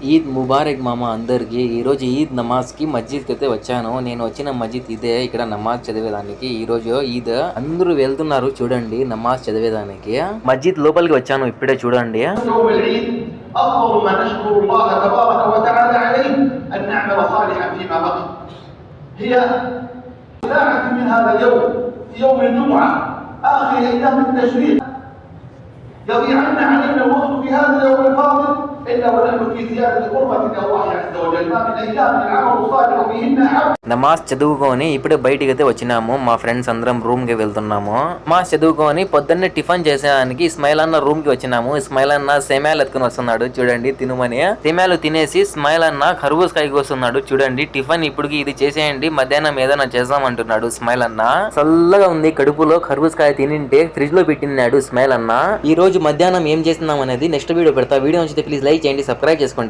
ఈద్ ముబారక్ మామ అందరికి. ఈరోజు ఈద్ నమాజ్కి మస్జిద్కి అయితే వచ్చాను. నేను వచ్చిన మస్జిద్ ఇదే, ఇక్కడ నమాజ్ చదివేదానికి. ఈ రోజు ఈద్ అందరూ వెళ్తున్నారు చూడండి నమాజ్ చదివేదానికి. మస్జిద్ లోపలికి వచ్చాను ఇప్పుడే చూడండి. يضيع علينا الوقت في هذا اليوم الفاضل إلا ونحن في زيادة قربة إلى الله عز وجل. ما من أيام العمل الصالح فيهن أحب. నమాజ్ చదువుకొని ఇప్పుడే బయటికి అయితే వచ్చినాము. మా ఫ్రెండ్స్ అందరం రూమ్ కి వెళ్తున్నాము. నమాజ్ చదువుకొని పొద్దున్నే టిఫిన్ చేసేదానికి ఇస్మాయిల్ అన్న రూమ్ కి వచ్చినాము. ఇస్మాయిల్ అన్న సేమ్యాలు ఎత్తుకుని వస్తున్నాడు చూడండి తినుమని. సేమ్యాలు తినేసి ఇస్మాయిల్ అన్న ఖర్బూజ్ కాయకి వస్తున్నాడు చూడండి. టిఫిన్ ఇప్పటికి ఇది చేసేయండి, మధ్యాహ్నం ఏదైనా చేద్దామంటున్నాడు ఇస్మాయిల్ అన్న. చల్లగా ఉంది కడుపులో, ఖర్బూజ్ కాయ తినింటే ఫ్రిడ్జ్ లో పెట్టినాడు ఇస్మాయిల్ అన్న. ఈ రోజు మధ్యాహ్నం ఏం చేస్తున్నాం అనేది నెక్స్ట్ వీడియో పెడతా. వీడియో నచ్చితే ప్లీజ్ లైక్ చేయండి, సబ్స్క్రైబ్ చేసుకోండి.